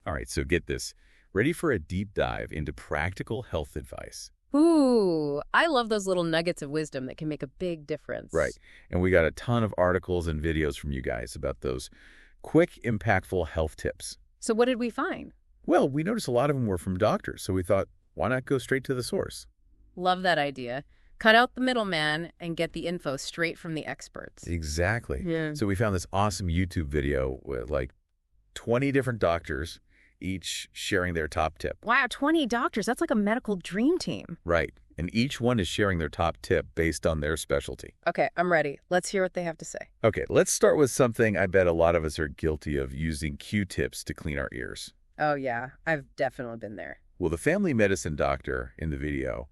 All right, so get this. Ready for a deep dive into practical health advice. Ooh, I love those little nuggets of wisdom that can make a big difference. Right. And we got a ton of articles and videos from you guys about those quick, impactful health tips. So what did we find? Well, we noticed a lot of them were from doctors, so we thought, why not go straight to the source? Love that idea. Cut out the middleman and get the info straight from the experts. Exactly. Yeah. So we found this awesome YouTube video with like 20 different doctors, each sharing their top tip. Wow, 20 doctors. That's like a medical dream team. Right. And each one is sharing their top tip based on their specialty. Okay, I'm ready. Let's hear what they have to say. Okay, let's start with something I bet a lot of us are guilty of, using Q-tips to clean our ears. Oh, yeah. I've definitely been there. Well, the family medicine doctor in the video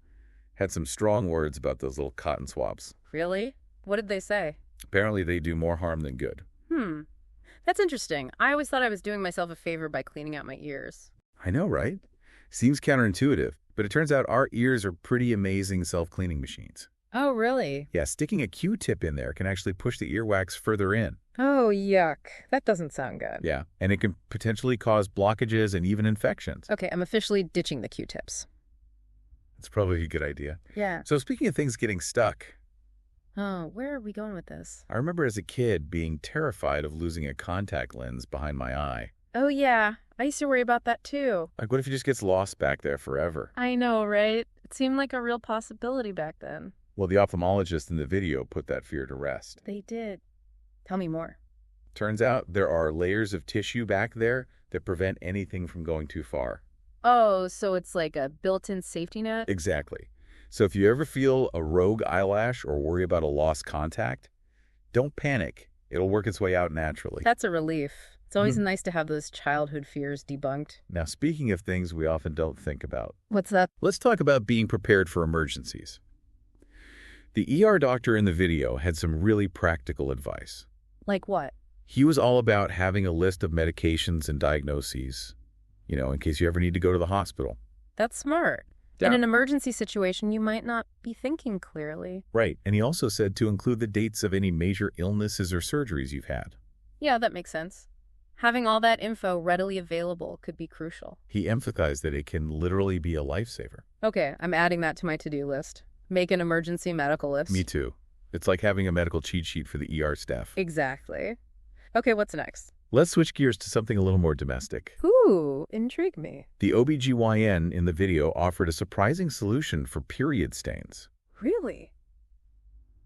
had some strong words about those little cotton swabs. Really? What did they say? Apparently, they do more harm than good. That's interesting. I always thought I was doing myself a favor by cleaning out my ears. I know, right? Seems counterintuitive, but it turns out our ears are pretty amazing self-cleaning machines. Oh, really? Yeah, sticking a Q-tip in there can actually push the earwax further in. Oh, yuck. That doesn't sound good. Yeah, and it can potentially cause blockages and even infections. Okay, I'm officially ditching the Q-tips. It's probably a good idea. Yeah. So speaking of things getting stuck, Oh, where are we going with this? I remember as a kid being terrified of losing a contact lens behind my eye. Oh, yeah. I used to worry about that, too. Like, what if it just gets lost back there forever? I know, right? It seemed like a real possibility back then. Well, the ophthalmologist in the video put that fear to rest. They did. Tell me more. Turns out there are layers of tissue back there that prevent anything from going too far. Oh, so it's like a built-in safety net? Exactly. So if you ever feel a rogue eyelash or worry about a lost contact, don't panic. It'll work its way out naturally. That's a relief. It's always nice to have those childhood fears debunked. Now, speaking of things we often don't think about, What's that? let's talk about being prepared for emergencies. The ER doctor in the video had some really practical advice. Like what? He was all about having a list of medications and diagnoses, in case you ever need to go to the hospital. That's smart. Yeah. In an emergency situation, you might not be thinking clearly. Right. And he also said to include the dates of any major illnesses or surgeries you've had. Yeah, that makes sense. Having all that info readily available could be crucial. He emphasized that it can literally be a lifesaver. Okay, I'm adding that to my to-do list. Make an emergency medical list. Me too. It's like having a medical cheat sheet for the ER staff. Exactly. Okay, what's next? Let's switch gears to something a little more domestic. Ooh, intrigue me. The OBGYN in the video offered a surprising solution for period stains. Really?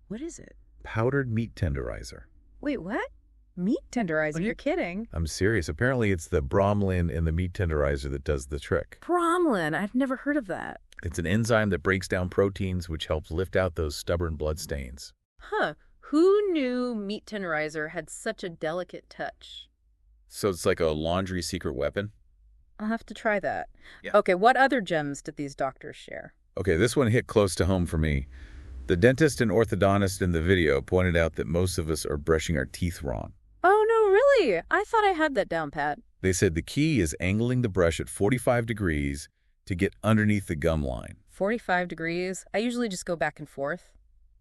What is it? Powdered meat tenderizer. Wait, what? Meat tenderizer? You're kidding. I'm serious. Apparently it's the bromelain in the meat tenderizer that does the trick. Bromelain? I've never heard of that. It's an enzyme that breaks down proteins, which helps lift out those stubborn blood stains. Huh. Who knew meat tenderizer had such a delicate touch? So it's like a laundry secret weapon? I'll have to try that. Yeah. Okay, what other gems did these doctors share? Okay, this one hit close to home for me. The dentist and orthodontist in the video pointed out that most of us are brushing our teeth wrong. Oh, no, really? I thought I had that down pat. They said the key is angling the brush at 45 degrees to get underneath the gum line. 45 degrees? I usually just go back and forth.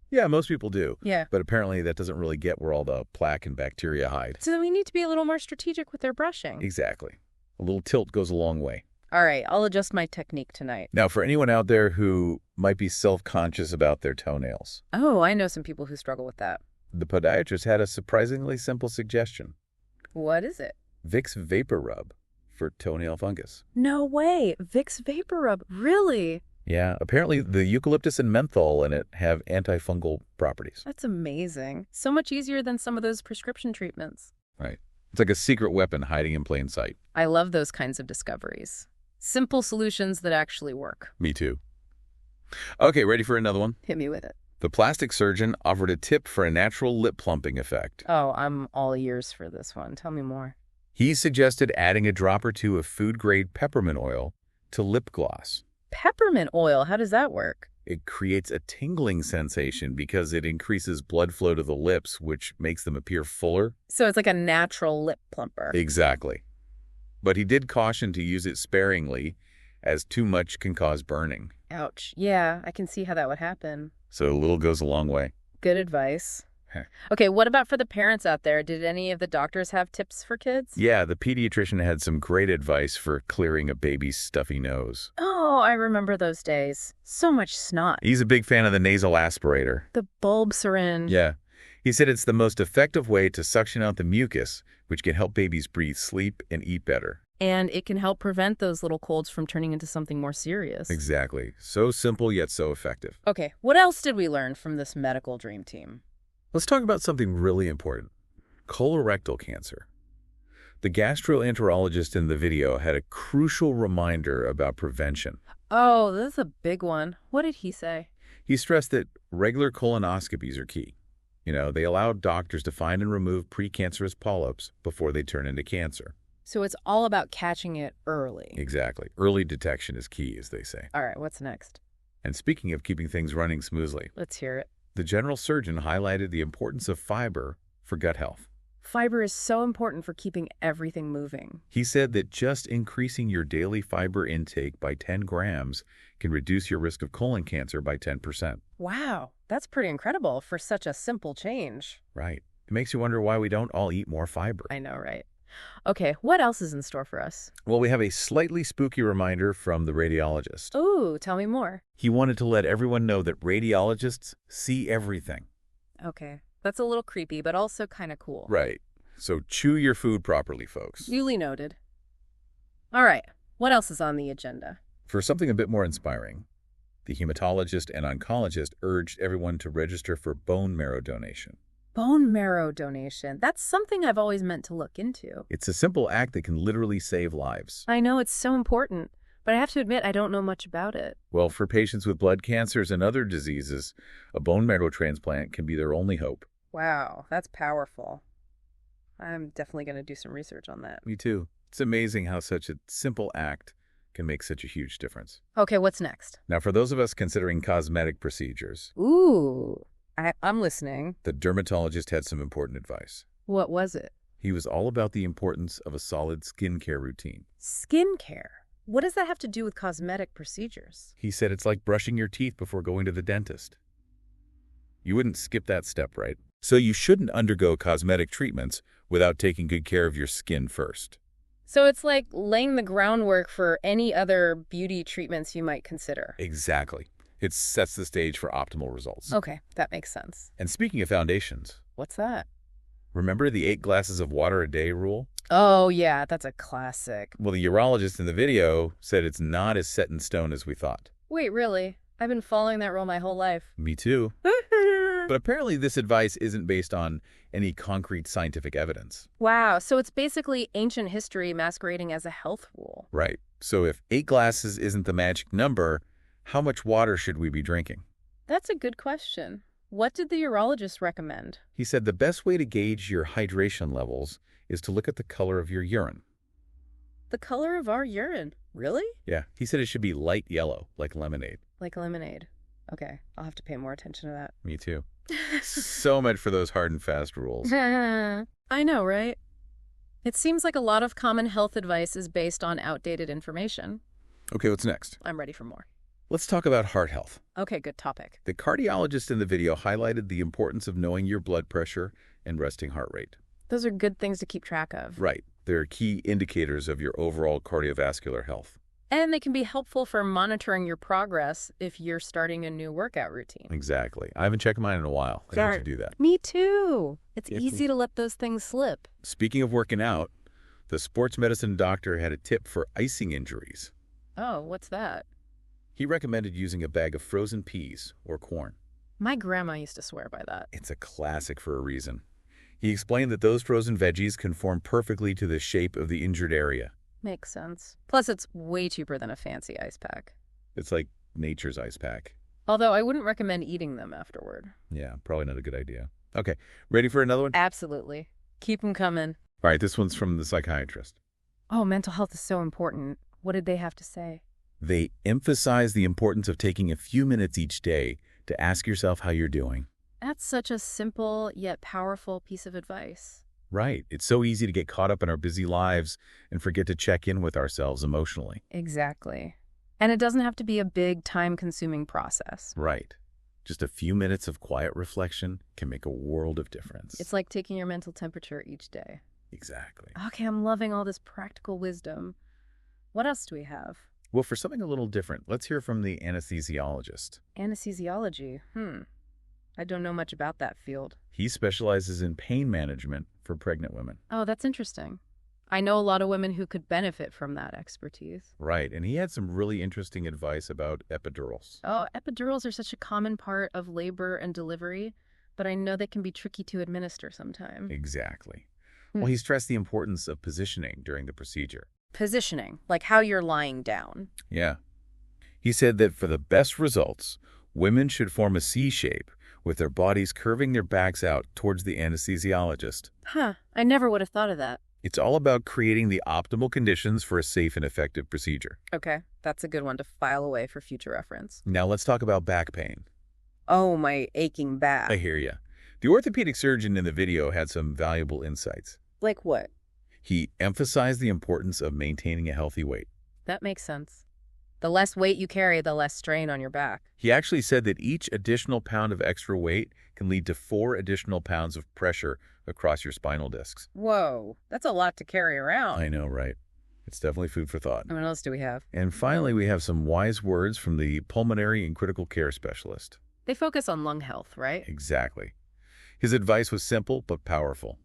Yeah, most people do. Yeah. But apparently that doesn't really get where all the plaque and bacteria hide. So then we need to be a little more strategic with their brushing. Exactly. A little tilt goes a long way. All right, I'll adjust my technique tonight. Now, for anyone out there who might be self-conscious about their toenails, Oh, I know some people who struggle with that. the podiatrist had a surprisingly simple suggestion. What is it? Vicks Vapor Rub for toenail fungus. No way. Vicks Vapor Rub. Really? Yeah, apparently the eucalyptus and menthol in it have antifungal properties. That's amazing. So much easier than some of those prescription treatments. Right. It's like a secret weapon hiding in plain sight. I love those kinds of discoveries. Simple solutions that actually work. Me too. Okay, ready for another one? Hit me with it. The plastic surgeon offered a tip for a natural lip plumping effect. Oh, I'm all ears for this one. Tell me more. He suggested adding a drop or two of food-grade peppermint oil to lip gloss. Peppermint oil, how does that work? It creates a tingling sensation because it increases blood flow to the lips, which makes them appear fuller. So it's like a natural lip plumper. Exactly. But he did caution to use it sparingly, as too much can cause burning. Ouch. Yeah, I can see how that would happen. So a little goes a long way. Good advice. Okay, what about for the parents out there? Did any of the doctors have tips for kids? Yeah, the pediatrician had some great advice for clearing a baby's stuffy nose. Oh, I remember those days. So much snot. He's a big fan of the nasal aspirator. The bulb syringe. Yeah. He said it's the most effective way to suction out the mucus, which can help babies breathe, sleep, and eat better. And it can help prevent those little colds from turning into something more serious. Exactly. So simple yet so effective. Okay, what else did we learn from this medical dream team? Let's talk about something really important. Colorectal cancer. The gastroenterologist in the video had a crucial reminder about prevention. Oh, this is a big one. What did he say? He stressed that regular colonoscopies are key. They allow doctors to find and remove precancerous polyps before they turn into cancer. So it's all about catching it early. Exactly. Early detection is key, as they say. All right, what's next? And speaking of keeping things running smoothly, Let's hear it. the general surgeon highlighted the importance of fiber for gut health. Fiber is so important for keeping everything moving. He said that just increasing your daily fiber intake by 10 grams can reduce your risk of colon cancer by 10%. Wow, that's pretty incredible for such a simple change. Right. It makes you wonder why we don't all eat more fiber. I know, right? Okay, what else is in store for us? Well, we have a slightly spooky reminder from the radiologist. Ooh, tell me more. He wanted to let everyone know that radiologists see everything. Okay, that's a little creepy, but also kind of cool. Right. So chew your food properly, folks. Duly noted. All right, what else is on the agenda? For something a bit more inspiring, the hematologist and oncologist urged everyone to register for bone marrow donation. Bone marrow donation. That's something I've always meant to look into. It's a simple act that can literally save lives. I know it's so important, but I have to admit I don't know much about it. Well, for patients with blood cancers and other diseases, a bone marrow transplant can be their only hope. Wow, that's powerful. I'm definitely going to do some research on that. Me too. It's amazing how such a simple act can make such a huge difference. Okay, what's next? Now, for those of us considering cosmetic procedures, Ooh, I'm listening. the dermatologist had some important advice. What was it? He was all about the importance of a solid skincare routine. Skincare. What does that have to do with cosmetic procedures? He said it's like brushing your teeth before going to the dentist. You wouldn't skip that step, right? So you shouldn't undergo cosmetic treatments without taking good care of your skin first. So it's like laying the groundwork for any other beauty treatments you might consider. Exactly. It sets the stage for optimal results. Okay, that makes sense. And speaking of foundations, What's that? remember the 8 glasses of water a day rule? Oh, yeah, that's a classic. Well, the urologist in the video said it's not as set in stone as we thought. Wait, really? I've been following that rule my whole life. Me too. But apparently this advice isn't based on any concrete scientific evidence. Wow, so it's basically ancient history masquerading as a health rule. Right. So if 8 glasses isn't the magic number, how much water should we be drinking? That's a good question. What did the urologist recommend? He said the best way to gauge your hydration levels is to look at the color of your urine. The color of our urine. Really? Yeah, he said it should be light yellow, like lemonade. Like lemonade. Okay, I'll have to pay more attention to that. Me too. So much for those hard and fast rules. I know, right? It seems like a lot of common health advice is based on outdated information. Okay, what's next? I'm ready for more. Let's talk about heart health. Okay, good topic. The cardiologist in the video highlighted the importance of knowing your blood pressure and resting heart rate. Those are good things to keep track of. Right. They're key indicators of your overall cardiovascular health. And they can be helpful for monitoring your progress if you're starting a new workout routine. Exactly. I haven't checked mine in a while. I need to do that. Me too. It's Yeah, easy to let those things slip. Speaking of working out, the sports medicine doctor had a tip for icing injuries. Oh, what's that? He recommended using a bag of frozen peas or corn. My grandma used to swear by that. It's a classic for a reason. He explained that those frozen veggies conform perfectly to the shape of the injured area. Makes sense. Plus, it's way cheaper than a fancy ice pack. It's like nature's ice pack. Although I wouldn't recommend eating them afterward. Yeah, probably not a good idea. Okay, ready for another one? Absolutely. Keep them coming. All right, this one's from the psychiatrist. Oh, mental health is so important. What did they have to say? They emphasize the importance of taking a few minutes each day to ask yourself how you're doing. That's such a simple yet powerful piece of advice. Right. It's so easy to get caught up in our busy lives and forget to check in with ourselves emotionally. Exactly. And it doesn't have to be a big, time-consuming process. Right. Just a few minutes of quiet reflection can make a world of difference. It's like taking your mental temperature each day. Exactly. Okay, I'm loving all this practical wisdom. What else do we have? Well, for something a little different, let's hear from the anesthesiologist. Anesthesiology. I don't know much about that field. He specializes in pain management for pregnant women. Oh, that's interesting. I know a lot of women who could benefit from that expertise. Right, and he had some really interesting advice about epidurals. Oh, epidurals are such a common part of labor and delivery, but I know they can be tricky to administer sometimes. Exactly. Well, he stressed the importance of positioning during the procedure. Positioning, like how you're lying down. Yeah. He said that for the best results, women should form a C shape with their bodies curving their backs out towards the anesthesiologist. Huh, I never would have thought of that. It's all about creating the optimal conditions for a safe and effective procedure. Okay, that's a good one to file away for future reference. Now let's talk about back pain. Oh, my aching back. I hear ya. The orthopedic surgeon in the video had some valuable insights. Like what? He emphasized the importance of maintaining a healthy weight. That makes sense. The less weight you carry, the less strain on your back. He actually said that each additional pound of extra weight can lead to 4 additional pounds of pressure across your spinal discs. Whoa, that's a lot to carry around. I know, right? It's definitely food for thought. What else do we have? And finally, we have some wise words from the pulmonary and critical care specialist. They focus on lung health, right? Exactly. His advice was simple but powerful.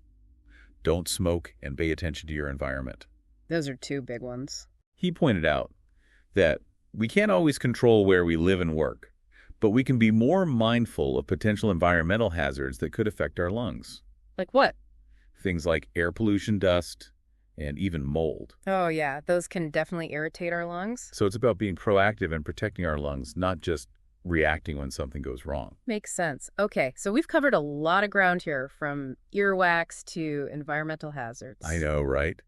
Don't smoke and pay attention to your environment. Those are 2 big ones. He pointed out that we can't always control where we live and work, but we can be more mindful of potential environmental hazards that could affect our lungs. Like what? Things like air pollution, dust, and even mold. Oh, yeah, those can definitely irritate our lungs. So it's about being proactive and protecting our lungs, not just reacting when something goes wrong. Makes sense. Okay, so we've covered a lot of ground here, from earwax to environmental hazards. I know, right?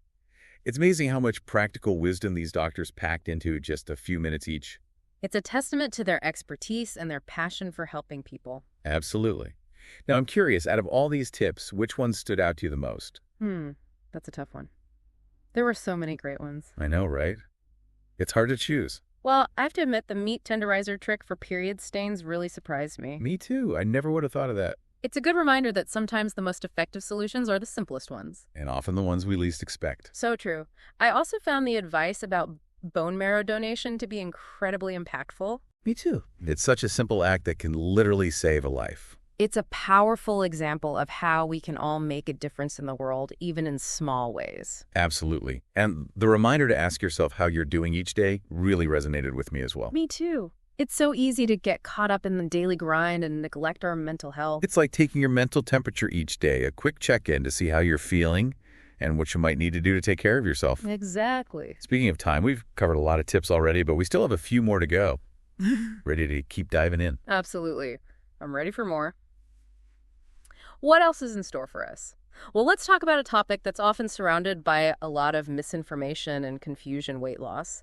It's amazing how much practical wisdom these doctors packed into just a few minutes each. It's a testament to their expertise and their passion for helping people. Absolutely. Now, I'm curious, out of all these tips, which one stood out to you the most? That's a tough one. There were so many great ones. I know, right? It's hard to choose. Well, I have to admit the meat tenderizer trick for period stains really surprised me. Me too. I never would have thought of that. It's a good reminder that sometimes the most effective solutions are the simplest ones. And often the ones we least expect. So true. I also found the advice about bone marrow donation to be incredibly impactful. Me too. It's such a simple act that can literally save a life. It's a powerful example of how we can all make a difference in the world, even in small ways. Absolutely. And the reminder to ask yourself how you're doing each day really resonated with me as well. Me too. It's so easy to get caught up in the daily grind and neglect our mental health. It's like taking your mental temperature each day, a quick check-in to see how you're feeling and what you might need to do to take care of yourself. Exactly. Speaking of time, we've covered a lot of tips already, but we still have a few more to go. Ready to keep diving in? Absolutely. I'm ready for more. What else is in store for us? Well, let's talk about a topic that's often surrounded by a lot of misinformation and confusion: weight loss.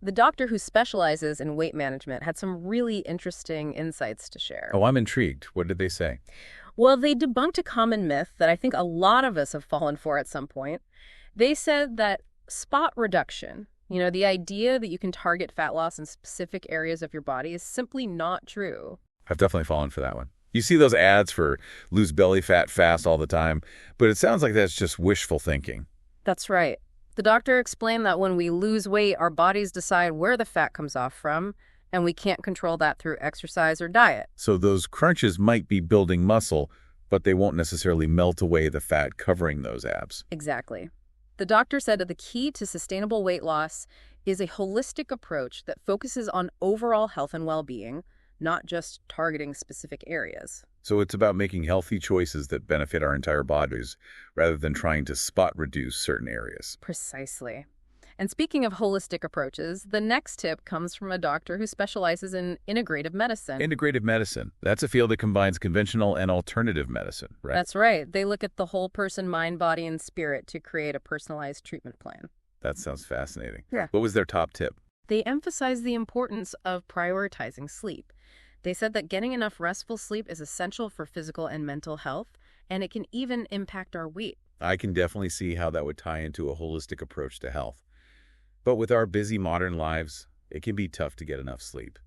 The doctor who specializes in weight management had some really interesting insights to share. Oh, I'm intrigued. What did they say? Well, they debunked a common myth that I think a lot of us have fallen for at some point. They said that spot reduction, the idea that you can target fat loss in specific areas of your body, is simply not true. I've definitely fallen for that one. You see those ads for lose belly fat fast all the time, but it sounds like that's just wishful thinking. That's right. The doctor explained that when we lose weight, our bodies decide where the fat comes off from, and we can't control that through exercise or diet. So those crunches might be building muscle, but they won't necessarily melt away the fat covering those abs. Exactly. The doctor said that the key to sustainable weight loss is a holistic approach that focuses on overall health and well-being, not just targeting specific areas. So it's about making healthy choices that benefit our entire bodies rather than trying to spot reduce certain areas. Precisely. And speaking of holistic approaches, the next tip comes from a doctor who specializes in integrative medicine. Integrative medicine. That's a field that combines conventional and alternative medicine, right? That's right. They look at the whole person, mind, body, and spirit to create a personalized treatment plan. That sounds fascinating. Yeah. What was their top tip? They emphasize the importance of prioritizing sleep. They said that getting enough restful sleep is essential for physical and mental health, and it can even impact our weight. I can definitely see how that would tie into a holistic approach to health. But with our busy modern lives, it can be tough to get enough sleep.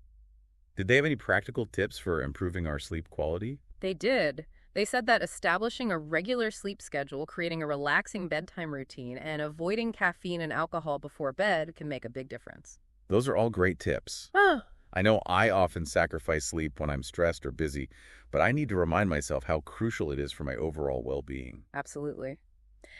Did they have any practical tips for improving our sleep quality? They did. They said that establishing a regular sleep schedule, creating a relaxing bedtime routine, and avoiding caffeine and alcohol before bed can make a big difference. Those are all great tips. Oh, I know I often sacrifice sleep when I'm stressed or busy, but I need to remind myself how crucial it is for my overall well-being. absolutely.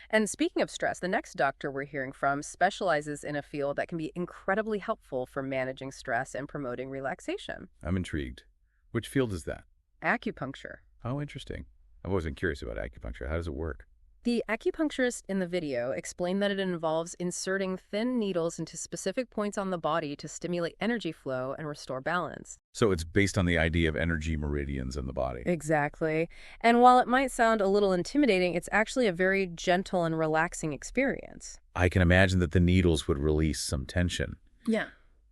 And speaking of stress, the next doctor we're hearing from specializes in a field that can be incredibly helpful for managing stress and promoting relaxation: I'm intrigued. Which field is that? acupuncture. Oh, interesting. I've always been curious about acupuncture. How does it work? The acupuncturist in the video explained that it involves inserting thin needles into specific points on the body to stimulate energy flow and restore balance. So it's based on the idea of energy meridians in the body. Exactly. And while it might sound a little intimidating, it's actually a very gentle and relaxing experience. I can imagine that the needles would release some tension. Yeah.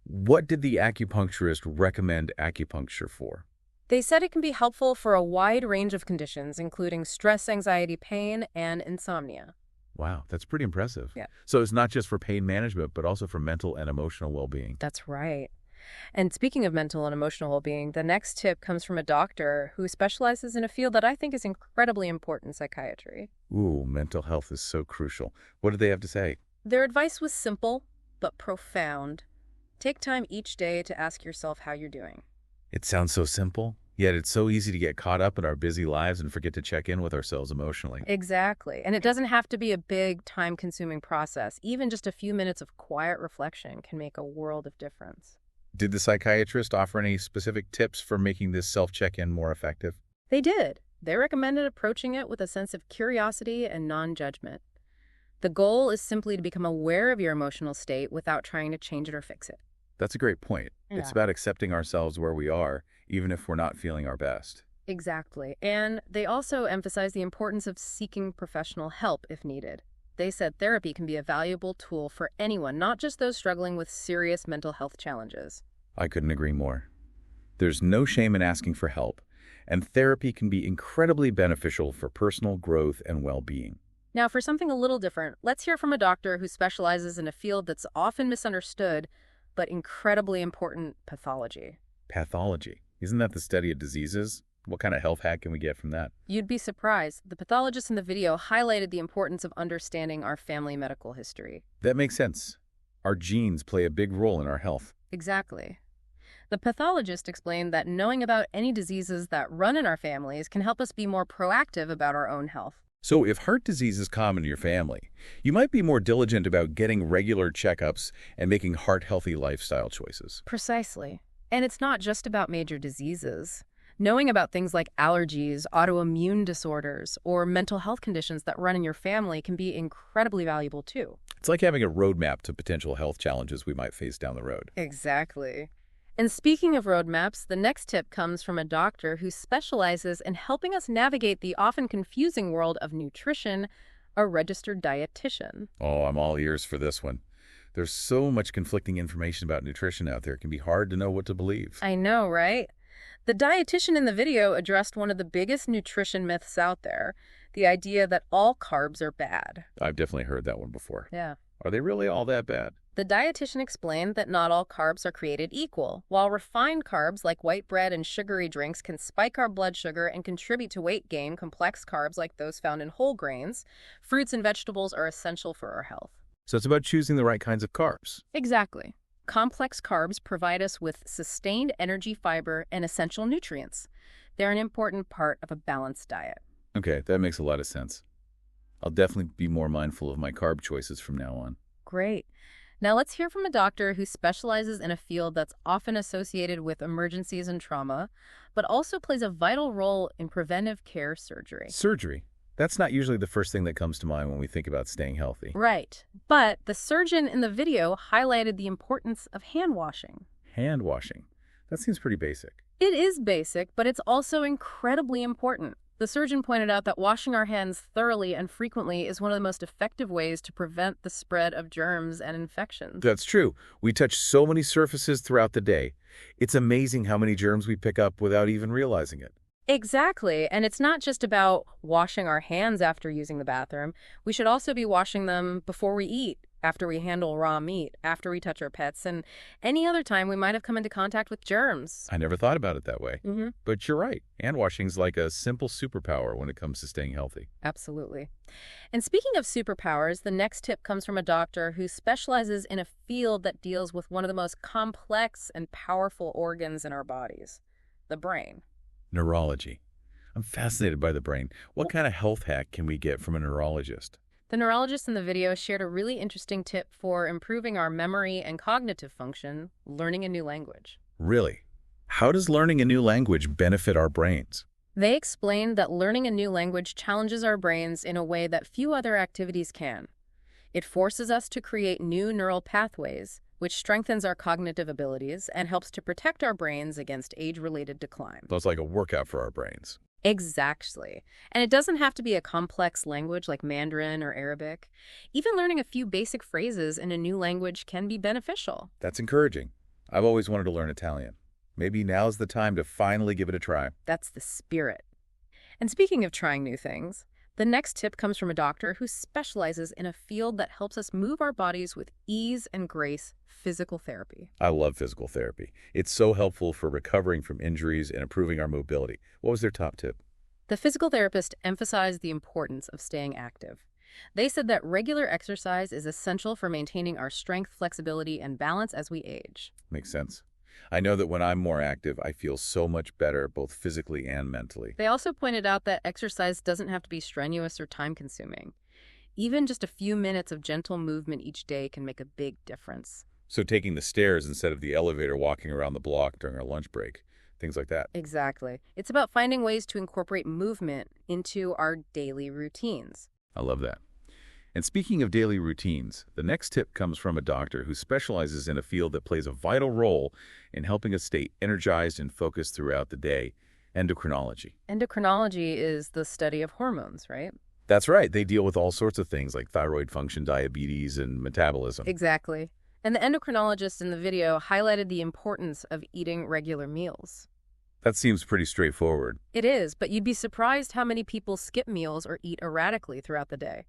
What did the acupuncturist recommend acupuncture for? They said it can be helpful for a wide range of conditions, including stress, anxiety, pain, and insomnia. Wow, that's pretty impressive. Yeah. So it's not just for pain management, but also for mental and emotional well-being. That's right. And speaking of mental and emotional well-being, the next tip comes from a doctor who specializes in a field that I think is incredibly important: psychiatry. Ooh, mental health is so crucial. What did they have to say? Their advice was simple, but profound. Take time each day to ask yourself how you're doing. It sounds so simple, yet it's so easy to get caught up in our busy lives and forget to check in with ourselves emotionally. Exactly. And it doesn't have to be a big, time-consuming process. Even just a few minutes of quiet reflection can make a world of difference. Did the psychiatrist offer any specific tips for making this self-check-in more effective? They did. They recommended approaching it with a sense of curiosity and non-judgment. The goal is simply to become aware of your emotional state without trying to change it or fix it. That's a great point. It's Yeah. about accepting ourselves where we are, even if we're not feeling our best. Exactly. And they also emphasize the importance of seeking professional help if needed. They said therapy can be a valuable tool for anyone, not just those struggling with serious mental health challenges. I couldn't agree more. There's no shame in asking for help, and therapy can be incredibly beneficial for personal growth and well-being. Now, for something a little different, let's hear from a doctor who specializes in a field that's often misunderstood, but incredibly important: pathology. Pathology. Isn't that the study of diseases? What kind of health hack can we get from that? You'd be surprised. The pathologist in the video highlighted the importance of understanding our family medical history. That makes sense. Our genes play a big role in our health. Exactly. The pathologist explained that knowing about any diseases that run in our families can help us be more proactive about our own health. So if heart disease is common in your family, you might be more diligent about getting regular checkups and making heart-healthy lifestyle choices. Precisely. And it's not just about major diseases. Knowing about things like allergies, autoimmune disorders, or mental health conditions that run in your family can be incredibly valuable too. It's like having a roadmap to potential health challenges we might face down the road. Exactly. And speaking of roadmaps, the next tip comes from a doctor who specializes in helping us navigate the often confusing world of nutrition: a registered dietitian. Oh, I'm all ears for this one. There's so much conflicting information about nutrition out there, it can be hard to know what to believe. I know, right? The dietitian in the video addressed one of the biggest nutrition myths out there: the idea that all carbs are bad. I've definitely heard that one before. Yeah. Are they really all that bad? The dietitian explained that not all carbs are created equal. While refined carbs like white bread and sugary drinks can spike our blood sugar and contribute to weight gain, complex carbs like those found in whole grains, fruits and vegetables are essential for our health. So it's about choosing the right kinds of carbs. Exactly. Complex carbs provide us with sustained energy, fiber, and essential nutrients. They're an important part of a balanced diet. Okay, that makes a lot of sense. I'll definitely be more mindful of my carb choices from now on. Great. Now let's hear from a doctor who specializes in a field that's often associated with emergencies and trauma, but also plays a vital role in preventive care surgery. Surgery. That's not usually the first thing that comes to mind when we think about staying healthy. Right. But the surgeon in the video highlighted the importance of hand washing. Hand washing. That seems pretty basic. It is basic, but it's also incredibly important. The surgeon pointed out that washing our hands thoroughly and frequently is one of the most effective ways to prevent the spread of germs and infections. That's true. We touch so many surfaces throughout the day. It's amazing how many germs we pick up without even realizing it. Exactly. And it's not just about washing our hands after using the bathroom. We should also be washing them before we eat, after we handle raw meat, after we touch our pets, and any other time we might have come into contact with germs. I never thought about it that way. Mm-hmm. But you're right. Hand washing's like a simple superpower when it comes to staying healthy. Absolutely. And speaking of superpowers, the next tip comes from a doctor who specializes in a field that deals with one of the most complex and powerful organs in our bodies, the brain. Neurology. I'm fascinated by the brain. What kind of health hack can we get from a neurologist? The neurologist in the video shared a really interesting tip for improving our memory and cognitive function, learning a new language. Really? How does learning a new language benefit our brains? They explained that learning a new language challenges our brains in a way that few other activities can. It forces us to create new neural pathways, which strengthens our cognitive abilities and helps to protect our brains against age-related decline. So it's like a workout for our brains. Exactly. And it doesn't have to be a complex language like Mandarin or Arabic. Even learning a few basic phrases in a new language can be beneficial. That's encouraging. I've always wanted to learn Italian. Maybe now's the time to finally give it a try. That's the spirit. And speaking of trying new things, the next tip comes from a doctor who specializes in a field that helps us move our bodies with ease and grace, physical therapy. I love physical therapy. It's so helpful for recovering from injuries and improving our mobility. What was their top tip? The physical therapist emphasized the importance of staying active. They said that regular exercise is essential for maintaining our strength, flexibility, and balance as we age. Makes sense. I know that when I'm more active, I feel so much better, both physically and mentally. They also pointed out that exercise doesn't have to be strenuous or time-consuming. Even just a few minutes of gentle movement each day can make a big difference. So taking the stairs instead of the elevator, walking around the block during our lunch break, things like that. Exactly. It's about finding ways to incorporate movement into our daily routines. I love that. And speaking of daily routines, the next tip comes from a doctor who specializes in a field that plays a vital role in helping us stay energized and focused throughout the day, endocrinology. Endocrinology is the study of hormones, right? That's right. They deal with all sorts of things like thyroid function, diabetes, and metabolism. Exactly. And the endocrinologist in the video highlighted the importance of eating regular meals. That seems pretty straightforward. It is, but you'd be surprised how many people skip meals or eat erratically throughout the day.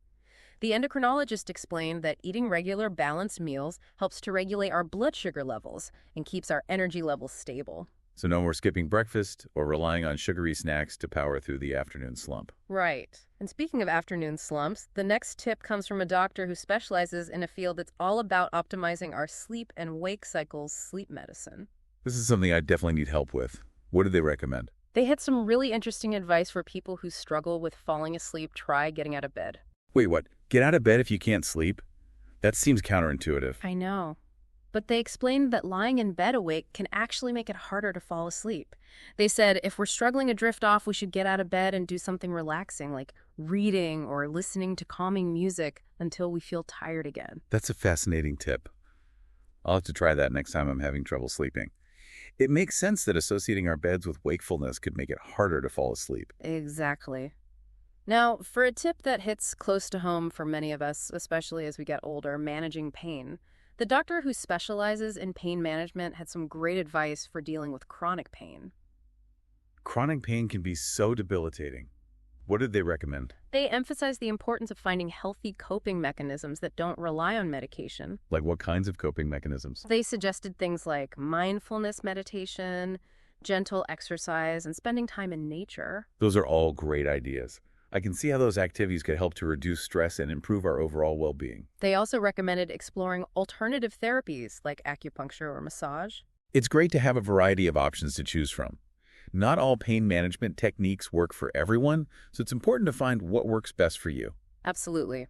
The endocrinologist explained that eating regular, balanced meals helps to regulate our blood sugar levels and keeps our energy levels stable. So no more skipping breakfast or relying on sugary snacks to power through the afternoon slump. Right. And speaking of afternoon slumps, the next tip comes from a doctor who specializes in a field that's all about optimizing our sleep and wake cycles, sleep medicine. This is something I definitely need help with. What do they recommend? They had some really interesting advice for people who struggle with falling asleep. Try getting out of bed. Wait, what? Get out of bed if you can't sleep? That seems counterintuitive. I know. But they explained that lying in bed awake can actually make it harder to fall asleep. They said if we're struggling to drift off, we should get out of bed and do something relaxing, like reading or listening to calming music until we feel tired again. That's a fascinating tip. I'll have to try that next time I'm having trouble sleeping. It makes sense that associating our beds with wakefulness could make it harder to fall asleep. Exactly. Now, for a tip that hits close to home for many of us, especially as we get older, managing pain, the doctor who specializes in pain management had some great advice for dealing with chronic pain. Chronic pain can be so debilitating. What did they recommend? They emphasize the importance of finding healthy coping mechanisms that don't rely on medication. Like what kinds of coping mechanisms? They suggested things like mindfulness meditation, gentle exercise, and spending time in nature. Those are all great ideas. I can see how those activities could help to reduce stress and improve our overall well-being. They also recommended exploring alternative therapies like acupuncture or massage. It's great to have a variety of options to choose from. Not all pain management techniques work for everyone, so it's important to find what works best for you. Absolutely.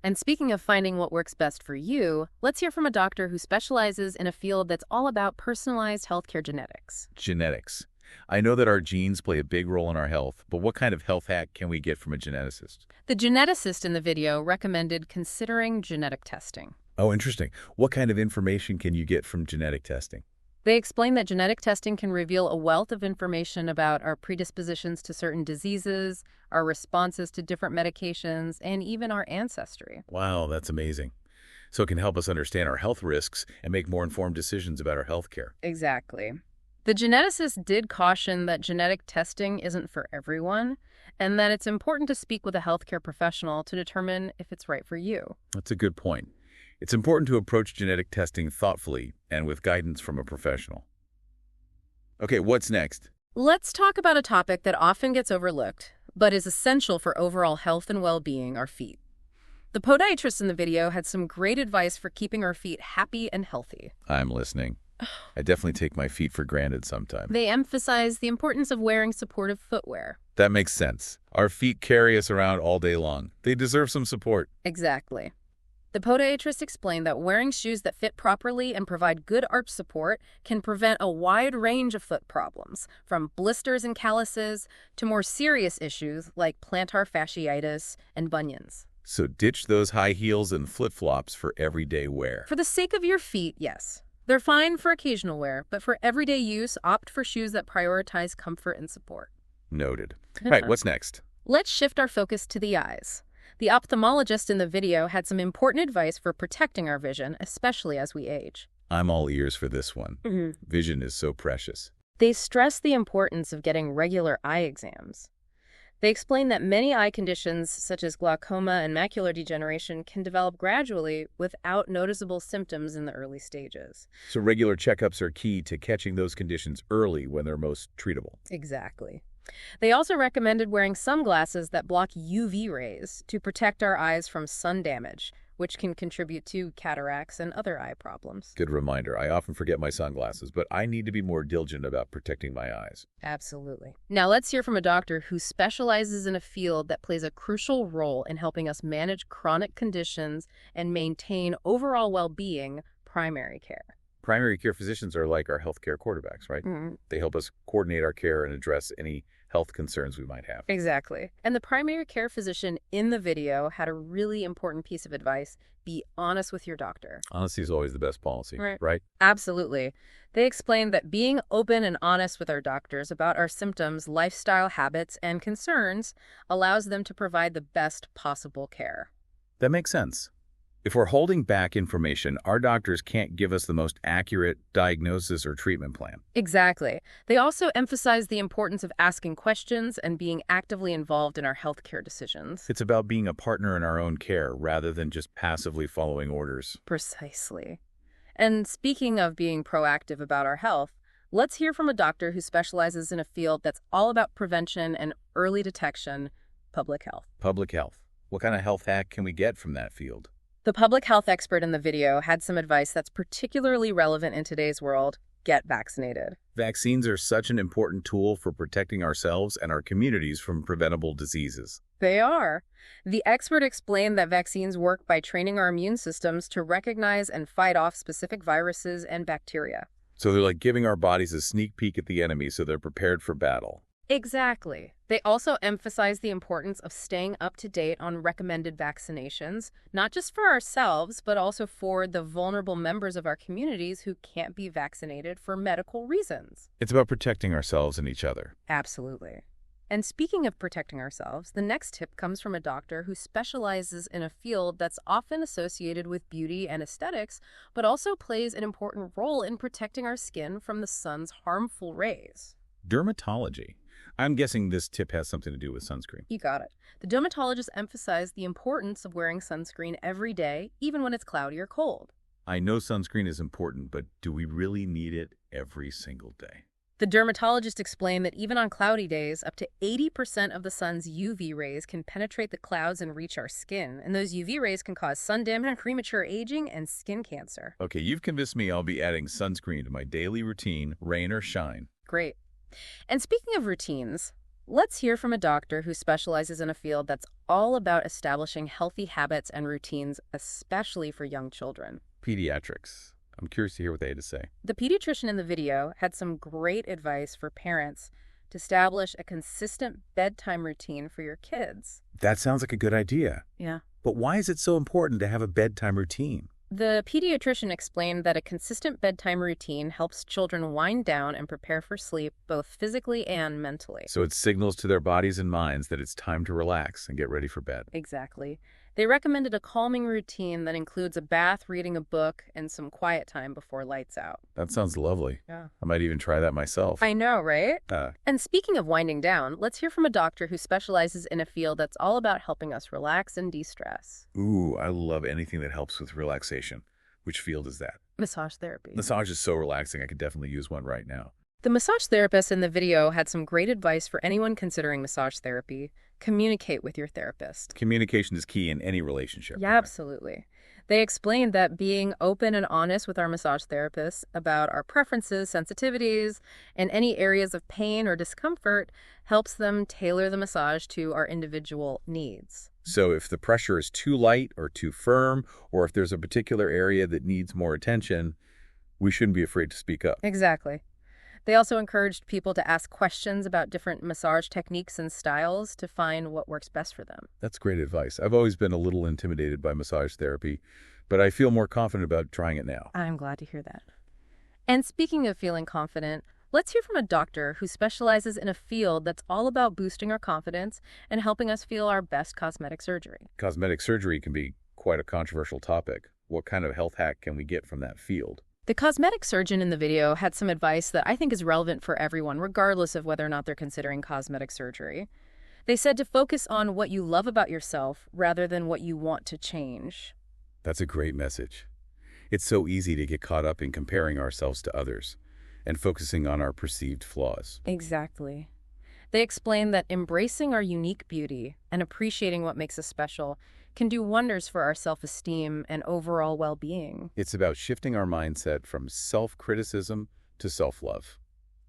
And speaking of finding what works best for you, let's hear from a doctor who specializes in a field that's all about personalized healthcare genetics. Genetics. I know that our genes play a big role in our health, but what kind of health hack can we get from a geneticist? The geneticist in the video recommended considering genetic testing. Oh, interesting. What kind of information can you get from genetic testing? They explain that genetic testing can reveal a wealth of information about our predispositions to certain diseases, our responses to different medications, and even our ancestry. Wow, that's amazing. So it can help us understand our health risks and make more informed decisions about our health care. Exactly. The geneticist did caution that genetic testing isn't for everyone, and that it's important to speak with a healthcare professional to determine if it's right for you. That's a good point. It's important to approach genetic testing thoughtfully and with guidance from a professional. Okay, what's next? Let's talk about a topic that often gets overlooked, but is essential for overall health and well-being: our feet. The podiatrist in the video had some great advice for keeping our feet happy and healthy. I'm listening. I definitely take my feet for granted sometimes. They emphasize the importance of wearing supportive footwear. That makes sense. Our feet carry us around all day long. They deserve some support. Exactly. The podiatrist explained that wearing shoes that fit properly and provide good arch support can prevent a wide range of foot problems, from blisters and calluses to more serious issues like plantar fasciitis and bunions. So ditch those high heels and flip-flops for everyday wear. For the sake of your feet, yes. They're fine for occasional wear, but for everyday use, opt for shoes that prioritize comfort and support. Noted. All right, what's next? Let's shift our focus to the eyes. The ophthalmologist in the video had some important advice for protecting our vision, especially as we age. I'm all ears for this one. Vision is so precious. They stress the importance of getting regular eye exams. They explain that many eye conditions, such as glaucoma and macular degeneration, can develop gradually without noticeable symptoms in the early stages. So regular checkups are key to catching those conditions early when they're most treatable. Exactly. They also recommended wearing sunglasses that block UV rays to protect our eyes from sun damage, which can contribute to cataracts and other eye problems. Good reminder. I often forget my sunglasses, but I need to be more diligent about protecting my eyes. Absolutely. Now let's hear from a doctor who specializes in a field that plays a crucial role in helping us manage chronic conditions and maintain overall well-being: primary care. Primary care physicians are like our healthcare quarterbacks, right? They help us coordinate our care and address any health concerns we might have. Exactly. And the primary care physician in the video had a really important piece of advice: be honest with your doctor. Honesty is always the best policy, right? Absolutely. They explained that being open and honest with our doctors about our symptoms, lifestyle habits, and concerns allows them to provide the best possible care. That makes sense. If we're holding back information, our doctors can't give us the most accurate diagnosis or treatment plan. Exactly. They also emphasize the importance of asking questions and being actively involved in our healthcare decisions. It's about being a partner in our own care rather than just passively following orders. Precisely. And speaking of being proactive about our health, let's hear from a doctor who specializes in a field that's all about prevention and early detection: public health. Public health. What kind of health hack can we get from that field? The public health expert in the video had some advice that's particularly relevant in today's world: get vaccinated. Vaccines are such an important tool for protecting ourselves and our communities from preventable diseases. They are. The expert explained that vaccines work by training our immune systems to recognize and fight off specific viruses and bacteria. So they're like giving our bodies a sneak peek at the enemy so they're prepared for battle. Exactly. They also emphasize the importance of staying up to date on recommended vaccinations, not just for ourselves, but also for the vulnerable members of our communities who can't be vaccinated for medical reasons. It's about protecting ourselves and each other. Absolutely. And speaking of protecting ourselves, the next tip comes from a doctor who specializes in a field that's often associated with beauty and aesthetics, but also plays an important role in protecting our skin from the sun's harmful rays. Dermatology. I'm guessing this tip has something to do with sunscreen. You got it. The dermatologist emphasized the importance of wearing sunscreen every day, even when it's cloudy or cold. I know sunscreen is important, but do we really need it every single day? The dermatologist explained that even on cloudy days, up to 80% of the sun's UV rays can penetrate the clouds and reach our skin, and those UV rays can cause sun damage, premature aging, and skin cancer. Okay, you've convinced me I'll be adding sunscreen to my daily routine, rain or shine. Great. And speaking of routines, let's hear from a doctor who specializes in a field that's all about establishing healthy habits and routines, especially for young children. Pediatrics. I'm curious to hear what they had to say. The pediatrician in the video had some great advice for parents to establish a consistent bedtime routine for your kids. That sounds like a good idea. Yeah. But why is it so important to have a bedtime routine? The pediatrician explained that a consistent bedtime routine helps children wind down and prepare for sleep, both physically and mentally. So it signals to their bodies and minds that it's time to relax and get ready for bed. Exactly. They recommended a calming routine that includes a bath, reading a book, and some quiet time before lights out. That sounds lovely. Yeah. I might even try that myself. I know, right? Uh, And speaking of winding down, let's hear from a doctor who specializes in a field that's all about helping us relax and de-stress. ooh, I love anything that helps with relaxation. Which field is that? Massage therapy. Massage is so relaxing. I could definitely use one right now. The massage therapist in the video had some great advice for anyone considering massage therapy. Communicate with your therapist. Communication is key in any relationship. Yeah, absolutely. They explained that being open and honest with our massage therapists about our preferences, sensitivities, and any areas of pain or discomfort helps them tailor the massage to our individual needs. So if the pressure is too light or too firm, or if there's a particular area that needs more attention, we shouldn't be afraid to speak up. Exactly. They also encouraged people to ask questions about different massage techniques and styles to find what works best for them. That's great advice. I've always been a little intimidated by massage therapy, but I feel more confident about trying it now. I'm glad to hear that. And speaking of feeling confident, let's hear from a doctor who specializes in a field that's all about boosting our confidence and helping us feel our best cosmetic surgery. Cosmetic surgery can be quite a controversial topic. What kind of health hack can we get from that field? The cosmetic surgeon in the video had some advice that I think is relevant for everyone, regardless of whether or not they're considering cosmetic surgery. They said to focus on what you love about yourself rather than what you want to change. That's a great message. It's so easy to get caught up in comparing ourselves to others and focusing on our perceived flaws. Exactly. They explained that embracing our unique beauty and appreciating what makes us special can do wonders for our self-esteem and overall well-being. It's about shifting our mindset from self-criticism to self-love.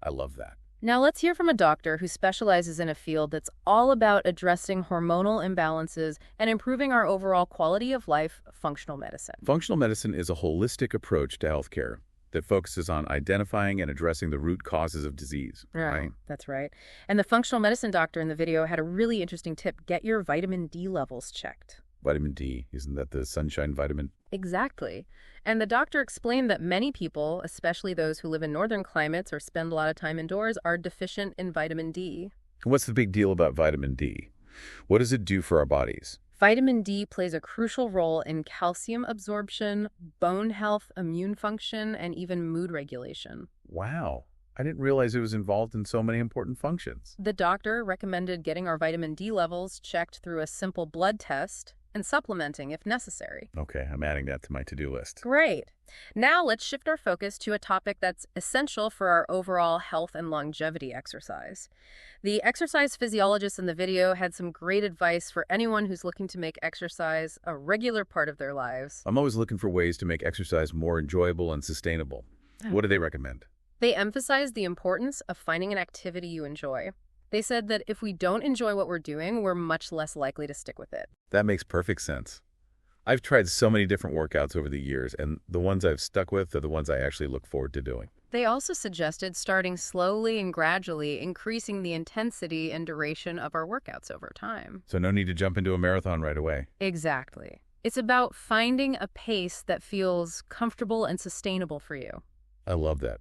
I love that. Now let's hear from a doctor who specializes in a field that's all about addressing hormonal imbalances and improving our overall quality of life, functional medicine. Functional medicine is a holistic approach to healthcare that focuses on identifying and addressing the root causes of disease, right? That's right. And the functional medicine doctor in the video had a really interesting tip. Get your vitamin D levels checked. Vitamin D, isn't that the sunshine vitamin? Exactly. And the doctor explained that many people, especially those who live in northern climates or spend a lot of time indoors, are deficient in vitamin D. What's the big deal about vitamin D? What does it do for our bodies? Vitamin D plays a crucial role in calcium absorption, bone health, immune function, and even mood regulation. Wow. I didn't realize it was involved in so many important functions. The doctor recommended getting our vitamin D levels checked through a simple blood test and supplementing if necessary. Okay, I'm adding that to my to-do list. Great. Now let's shift our focus to a topic that's essential for our overall health and longevity: exercise. The exercise physiologist in the video had some great advice for anyone who's looking to make exercise a regular part of their lives. I'm always looking for ways to make exercise more enjoyable and sustainable. What do they recommend? They emphasized the importance of finding an activity you enjoy. They said that if we don't enjoy what we're doing, we're much less likely to stick with it. That makes perfect sense. I've tried so many different workouts over the years, and the ones I've stuck with are the ones I actually look forward to doing. They also suggested starting slowly and gradually increasing the intensity and duration of our workouts over time. So no need to jump into a marathon right away. Exactly. It's about finding a pace that feels comfortable and sustainable for you. I love that.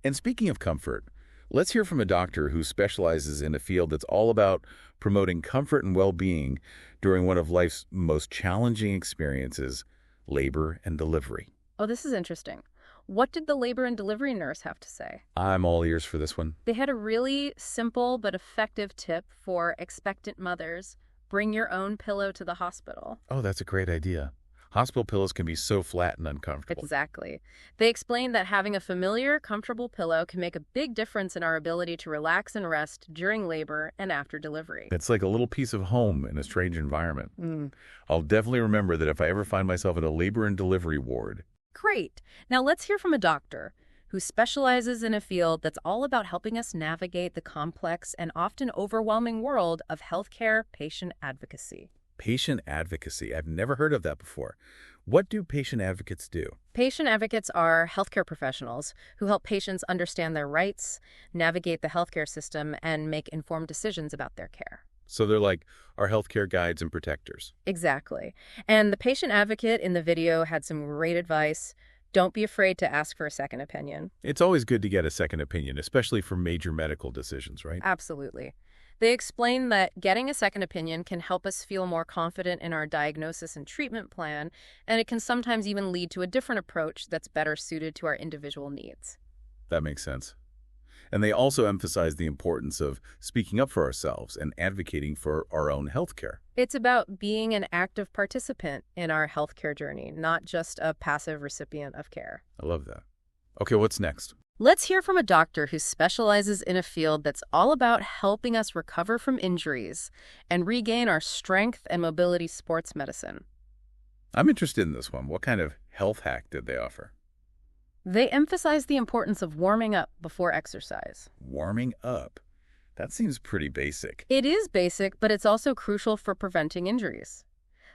And speaking of comfort, let's hear from a doctor who specializes in a field that's all about promoting comfort and well-being during one of life's most challenging experiences, labor and delivery. Oh, this is interesting. What did the labor and delivery nurse have to say? I'm all ears for this one. They had a really simple but effective tip for expectant mothers. Bring your own pillow to the hospital. Oh, that's a great idea. Hospital pillows can be so flat and uncomfortable. Exactly. They explained that having a familiar, comfortable pillow can make a big difference in our ability to relax and rest during labor and after delivery. It's like a little piece of home in a strange environment. I'll definitely remember that if I ever find myself in a labor and delivery ward. Great. Now let's hear from a doctor who specializes in a field that's all about helping us navigate the complex and often overwhelming world of healthcare patient advocacy. Patient advocacy. I've never heard of that before. What do patient advocates do? Patient advocates are healthcare professionals who help patients understand their rights, navigate the healthcare system, and make informed decisions about their care. So they're like our healthcare guides and protectors. Exactly. And the patient advocate in the video had some great advice. Don't be afraid to ask for a second opinion. It's always good to get a second opinion, especially for major medical decisions, right? Absolutely. They explain that getting a second opinion can help us feel more confident in our diagnosis and treatment plan, and it can sometimes even lead to a different approach that's better suited to our individual needs. That makes sense. And they also emphasize the importance of speaking up for ourselves and advocating for our own health care. It's about being an active participant in our healthcare journey, not just a passive recipient of care. I love that. Okay, what's next? Let's hear from a doctor who specializes in a field that's all about helping us recover from injuries and regain our strength and mobility sports medicine. I'm interested in this one. What kind of health hack did they offer? They emphasize the importance of warming up before exercise. Warming up. That seems pretty basic. It is basic, but it's also crucial for preventing injuries.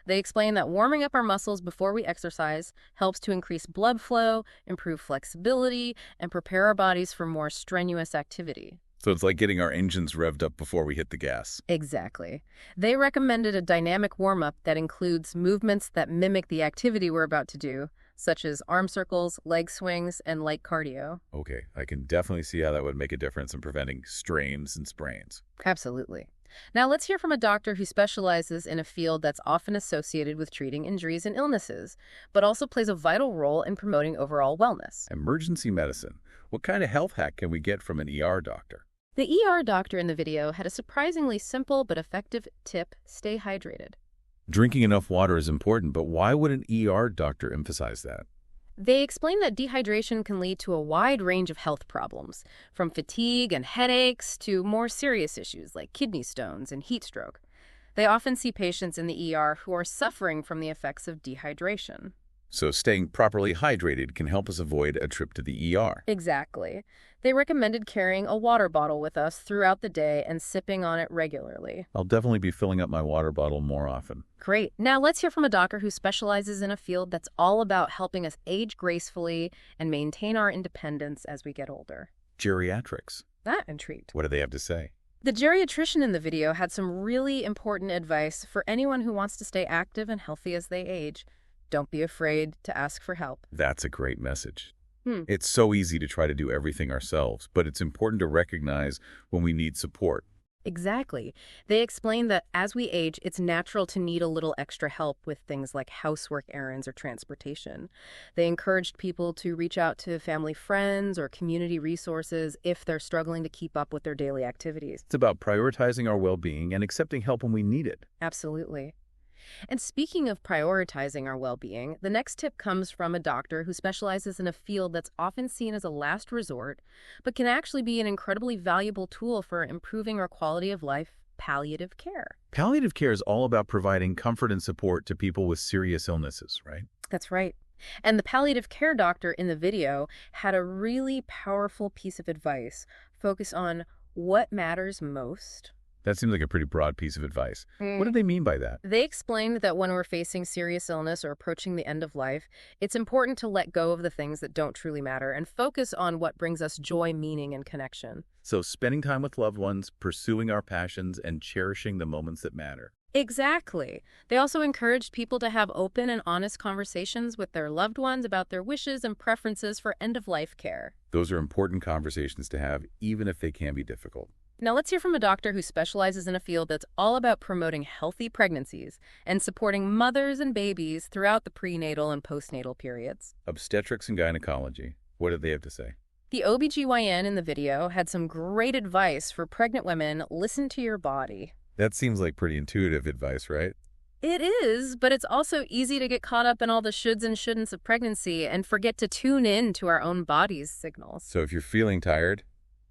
They explain that warming up our muscles before we exercise helps to increase blood flow, improve flexibility, and prepare our bodies for more strenuous activity. So it's like getting our engines revved up before we hit the gas. Exactly. They recommended a dynamic warm-up that includes movements that mimic the activity we're about to do, such as arm circles, leg swings, and light cardio. Okay, I can definitely see how that would make a difference in preventing strains and sprains. Absolutely. Now let's hear from a doctor who specializes in a field that's often associated with treating injuries and illnesses, but also plays a vital role in promoting overall wellness. Emergency medicine. What kind of health hack can we get from an ER doctor? The ER doctor in the video had a surprisingly simple but effective tip: stay hydrated. Drinking enough water is important, but why would an ER doctor emphasize that? They explain that dehydration can lead to a wide range of health problems, from fatigue and headaches to more serious issues like kidney stones and heat stroke. They often see patients in the ER who are suffering from the effects of dehydration. So staying properly hydrated can help us avoid a trip to the ER. Exactly. They recommended carrying a water bottle with us throughout the day and sipping on it regularly. I'll definitely be filling up my water bottle more often. Great. Now let's hear from a doctor who specializes in a field that's all about helping us age gracefully and maintain our independence as we get older. Geriatrics. That intrigued. What do they have to say? The geriatrician in the video had some really important advice for anyone who wants to stay active and healthy as they age. Don't be afraid to ask for help. That's a great message. It's so easy to try to do everything ourselves, but it's important to recognize when we need support. Exactly. They explain that as we age, it's natural to need a little extra help with things like housework errands or transportation. They encouraged people to reach out to family friends or community resources if they're struggling to keep up with their daily activities. It's about prioritizing our well-being and accepting help when we need it. Absolutely. And speaking of prioritizing our well-being, the next tip comes from a doctor who specializes in a field that's often seen as a last resort, but can actually be an incredibly valuable tool for improving our quality of life: palliative care. Palliative care is all about providing comfort and support to people with serious illnesses, right? That's right. And the palliative care doctor in the video had a really powerful piece of advice focused on what matters most. That seems like a pretty broad piece of advice. What do they mean by that? They explained that when we're facing serious illness or approaching the end of life, it's important to let go of the things that don't truly matter and focus on what brings us joy, meaning, and connection. So spending time with loved ones, pursuing our passions, and cherishing the moments that matter. Exactly. They also encouraged people to have open and honest conversations with their loved ones about their wishes and preferences for end-of-life care. Those are important conversations to have, even if they can be difficult. Now let's hear from a doctor who specializes in a field that's all about promoting healthy pregnancies and supporting mothers and babies throughout the prenatal and postnatal periods. Obstetrics and gynecology. What did they have to say? The OBGYN in the video had some great advice for pregnant women. Listen to your body. That seems like pretty intuitive advice, right? It is, but it's also easy to get caught up in all the shoulds and shouldn'ts of pregnancy and forget to tune in to our own body's signals. So if you're feeling tired,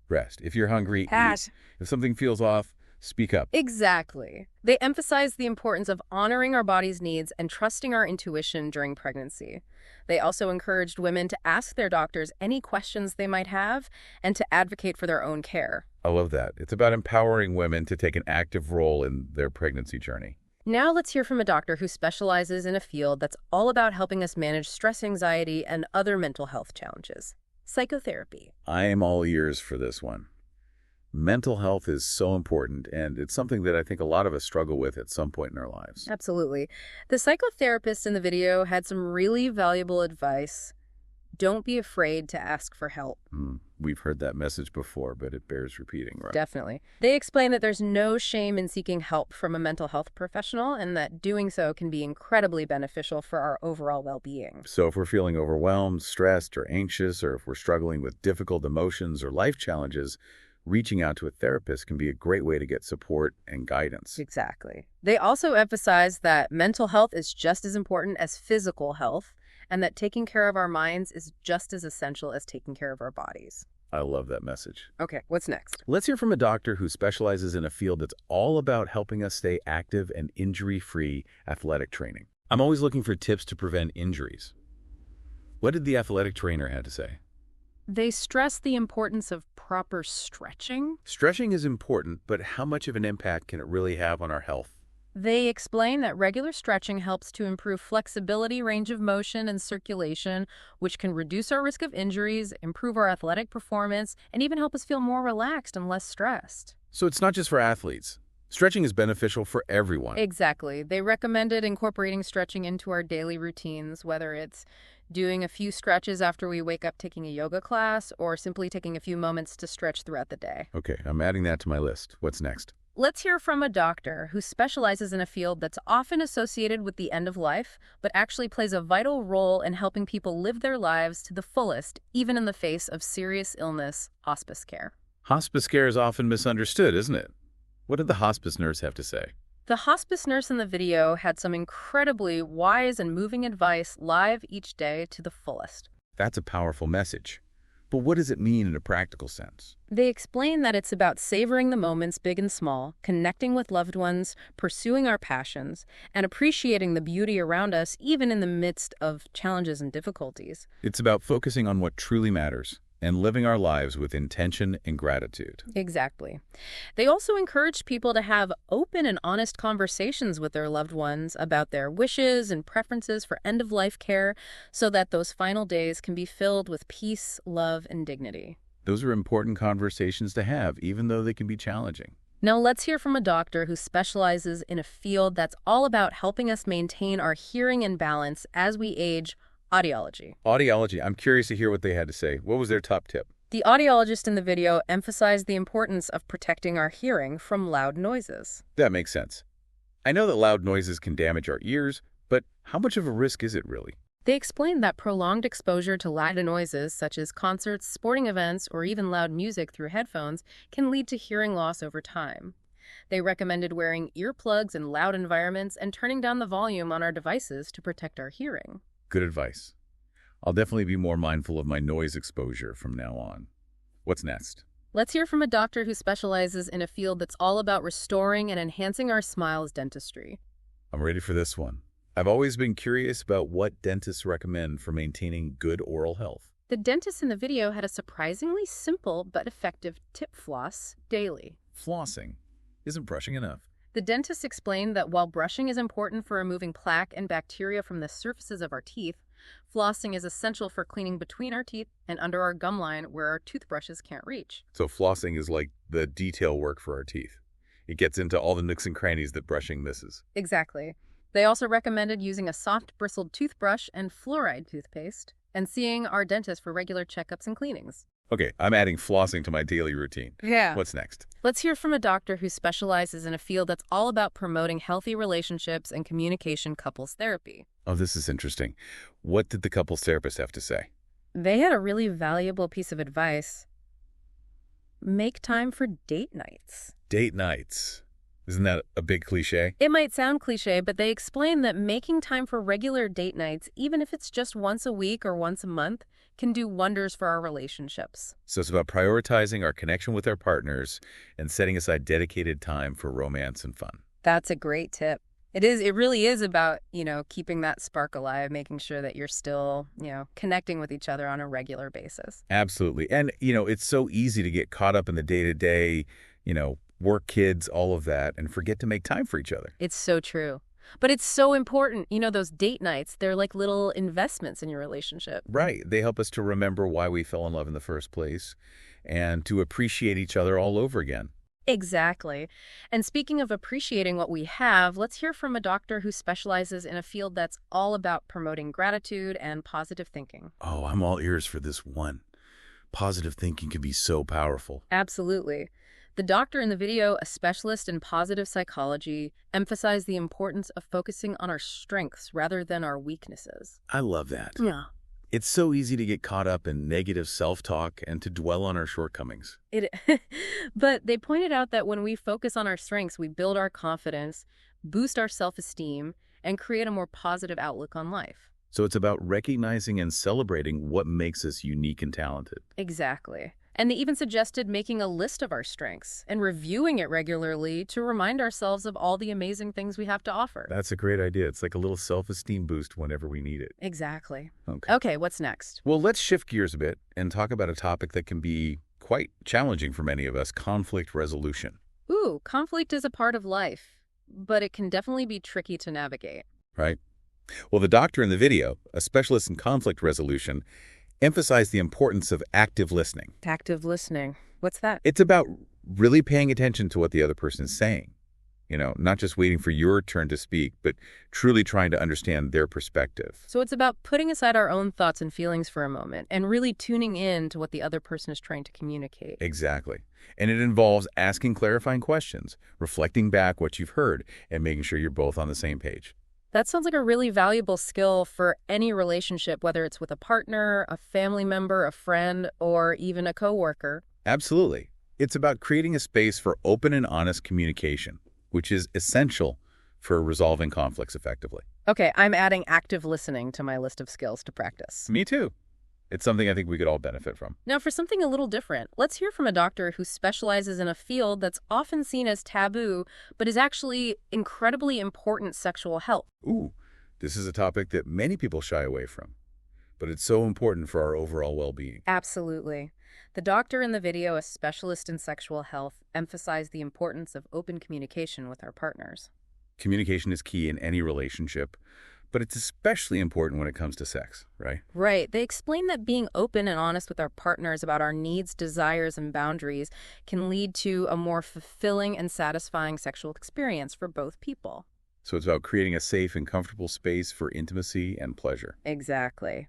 rest. If you're hungry, eat. If something feels off, speak up. Exactly. They emphasize the importance of honoring our body's needs and trusting our intuition during pregnancy. They also encouraged women to ask their doctors any questions they might have and to advocate for their own care. I love that. It's about empowering women to take an active role in their pregnancy journey. Now let's hear from a doctor who specializes in a field that's all about helping us manage stress, anxiety, and other mental health challenges: psychotherapy. I am all ears for this one. Mental health is so important, and it's something that I think a lot of us struggle with at some point in our lives. Absolutely. The psychotherapist in the video had some really valuable advice. Don't be afraid to ask for help. We've heard that message before, but it bears repeating, right? Definitely. They explain that there's no shame in seeking help from a mental health professional and that doing so can be incredibly beneficial for our overall well-being. So if we're feeling overwhelmed, stressed, or anxious, or if we're struggling with difficult emotions or life challenges, reaching out to a therapist can be a great way to get support and guidance. Exactly. They also emphasize that mental health is just as important as physical health and that taking care of our minds is just as essential as taking care of our bodies. I love that message. Okay, what's next? Let's hear from a doctor who specializes in a field that's all about helping us stay active and injury-free athletic training. I'm always looking for tips to prevent injuries. What did the athletic trainer have to say? They stress the importance of proper stretching. Stretching is important, but how much of an impact can it really have on our health? They explain that regular stretching helps to improve flexibility, range of motion, and circulation, which can reduce our risk of injuries, improve our athletic performance, and even help us feel more relaxed and less stressed. So it's not just for athletes. Stretching is beneficial for everyone. Exactly. They recommended incorporating stretching into our daily routines, whether it's doing a few stretches after we wake up taking a yoga class or simply taking a few moments to stretch throughout the day. Okay, I'm adding that to my list. What's next? Let's hear from a doctor who specializes in a field that's often associated with the end of life, but actually plays a vital role in helping people live their lives to the fullest, even in the face of serious illness, hospice care. Hospice care is often misunderstood, isn't it? What did the hospice nurse have to say? The hospice nurse in the video had some incredibly wise and moving advice live each day to the fullest. That's a powerful message. But what does it mean in a practical sense? They explain that it's about savoring the moments big and small, connecting with loved ones, pursuing our passions, and appreciating the beauty around us even in the midst of challenges and difficulties. It's about focusing on what truly matters and living our lives with intention and gratitude. Exactly. They also encouraged people to have open and honest conversations with their loved ones about their wishes and preferences for end-of-life care so that those final days can be filled with peace, love, and dignity. Those are important conversations to have, even though they can be challenging. Now let's hear from a doctor who specializes in a field that's all about helping us maintain our hearing and balance as we age. Audiology. Audiology. I'm curious to hear what they had to say. What was their top tip? The audiologist in the video emphasized the importance of protecting our hearing from loud noises. That makes sense. I know that loud noises can damage our ears, but how much of a risk is it really? They explained that prolonged exposure to loud noises, such as concerts, sporting events, or even loud music through headphones, can lead to hearing loss over time. They recommended wearing earplugs in loud environments and turning down the volume on our devices to protect our hearing. Good advice. I'll definitely be more mindful of my noise exposure from now on. What's next? Let's hear from a doctor who specializes in a field that's all about restoring and enhancing our smiles dentistry. I'm ready for this one. I've always been curious about what dentists recommend for maintaining good oral health. The dentist in the video had a surprisingly simple but effective tip: floss daily. Flossing. Isn't brushing enough? The dentist explained that while brushing is important for removing plaque and bacteria from the surfaces of our teeth, flossing is essential for cleaning between our teeth and under our gum line where our toothbrushes can't reach. So flossing is like the detail work for our teeth. It gets into all the nooks and crannies that brushing misses. Exactly. They also recommended using a soft bristled toothbrush and fluoride toothpaste and seeing our dentist for regular checkups and cleanings. Okay, I'm adding flossing to my daily routine. Yeah. What's next? Let's hear from a doctor who specializes in a field that's all about promoting healthy relationships and communication couples therapy. Oh, this is interesting. What did the couples therapist have to say? They had a really valuable piece of advice. Make time for date nights. Date nights. Isn't that a big cliche? It might sound cliche, but they explain that making time for regular date nights, even if it's just once a week or once a month, can do wonders for our relationships. So it's about prioritizing our connection with our partners and setting aside dedicated time for romance and fun. That's a great tip. It really is about, keeping that spark alive, making sure that you're still, connecting with each other on a regular basis. Absolutely. And, it's so easy to get caught up in the day-to-day, work, kids, all of that, and forget to make time for each other. It's so true. But it's so important. Those date nights, they're like little investments in your relationship. Right. They help us to remember why we fell in love in the first place and to appreciate each other all over again. Exactly. And speaking of appreciating what we have, let's hear from a doctor who specializes in a field that's all about promoting gratitude and positive thinking. Oh, I'm all ears for this one. positive thinking can be so powerful. Absolutely. The doctor in the video, a specialist in positive psychology, emphasized the importance of focusing on our strengths rather than our weaknesses. I love that. Yeah. It's so easy to get caught up in negative self-talk and to dwell on our shortcomings. It, but they pointed out that when we focus on our strengths, we build our confidence, boost our self-esteem, and create a more positive outlook on life. So it's about recognizing and celebrating what makes us unique and talented. Exactly. And they even suggested making a list of our strengths and reviewing it regularly to remind ourselves of all the amazing things we have to offer. That's a great idea. It's like a little self-esteem boost whenever we need it. Exactly. Okay. Okay, what's next? Well, let's shift gears a bit and talk about a topic that can be quite challenging for many of us, conflict resolution. Ooh, conflict is a part of life, but it can definitely be tricky to navigate. Right? Well, the doctor in the video, a specialist in conflict resolution, emphasized the importance of active listening. Active listening. What's that? It's about really paying attention to what the other person is saying. Not just waiting for your turn to speak, but truly trying to understand their perspective. So it's about putting aside our own thoughts and feelings for a moment and really tuning in to what the other person is trying to communicate. Exactly. And it involves asking clarifying questions, reflecting back what you've heard, and making sure you're both on the same page. That sounds like a really valuable skill for any relationship, whether it's with a partner, a family member, a friend, or even a coworker. Absolutely. It's about creating a space for open and honest communication, which is essential for resolving conflicts effectively. Okay, I'm adding active listening to my list of skills to practice. Me too. It's something I think we could all benefit from. Now, for something a little different, let's hear from a doctor who specializes in a field that's often seen as taboo, but is actually incredibly important: sexual health. Ooh, this is a topic that many people shy away from, but it's so important for our overall well-being. Absolutely. The doctor in the video, a specialist in sexual health, emphasized the importance of open communication with our partners. Communication is key in any relationship, but it's especially important when it comes to sex, right? Right. They explain that being open and honest with our partners about our needs, desires, and boundaries can lead to a more fulfilling and satisfying sexual experience for both people. So it's about creating a safe and comfortable space for intimacy and pleasure. Exactly.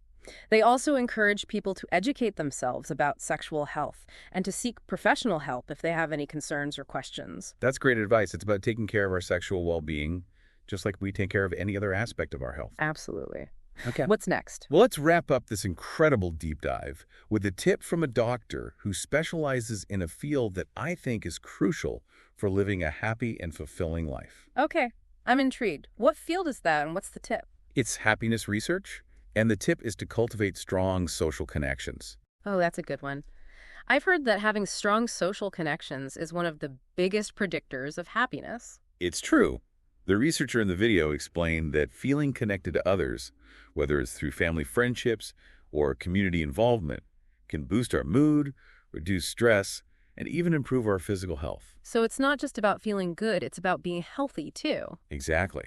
They also encourage people to educate themselves about sexual health and to seek professional help if they have any concerns or questions. That's great advice. It's about taking care of our sexual well-being, just like we take care of any other aspect of our health. Absolutely. Okay. What's next? Well, let's wrap up this incredible deep dive with a tip from a doctor who specializes in a field that I think is crucial for living a happy and fulfilling life. Okay, I'm intrigued. What field is that and what's the tip? It's happiness research, and the tip is to cultivate strong social connections. Oh, that's a good one. I've heard that having strong social connections is one of the biggest predictors of happiness. It's true. The researcher in the video explained that feeling connected to others, whether it's through family friendships or community involvement, can boost our mood, reduce stress, and even improve our physical health. So it's not just about feeling good, it's about being healthy too. Exactly.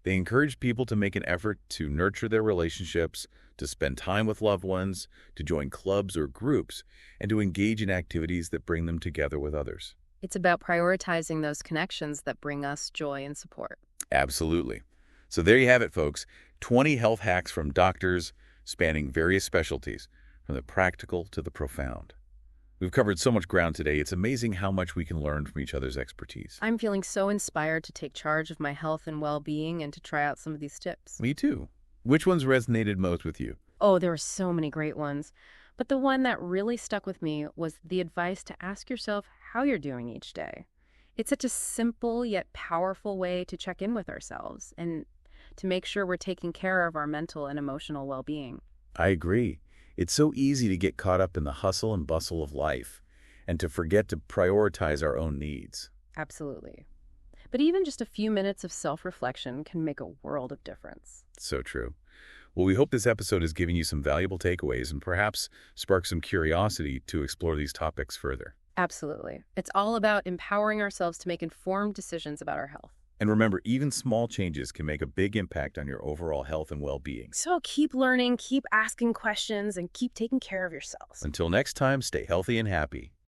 They encourage people to make an effort to nurture their relationships, to spend time with loved ones, to join clubs or groups, and to engage in activities that bring them together with others. It's about prioritizing those connections that bring us joy and support. Absolutely. So there you have it, folks. 20 health hacks from doctors spanning various specialties, from the practical to the profound. We've covered so much ground today. It's amazing how much we can learn from each other's expertise. I'm feeling so inspired to take charge of my health and well-being and to try out some of these tips. Me too. Which ones resonated most with you? Oh, there were so many great ones. But the one that really stuck with me was the advice to ask yourself how you're doing each day. It's such a simple yet powerful way to check in with ourselves and to make sure we're taking care of our mental and emotional well-being. I agree. It's so easy to get caught up in the hustle and bustle of life and to forget to prioritize our own needs. Absolutely. But even just a few minutes of self-reflection can make a world of difference. So true. Well, we hope this episode has given you some valuable takeaways and perhaps sparked some curiosity to explore these topics further. Absolutely. It's all about empowering ourselves to make informed decisions about our health. And remember, even small changes can make a big impact on your overall health and well-being. So keep learning, keep asking questions, and keep taking care of yourselves. Until next time, stay healthy and happy.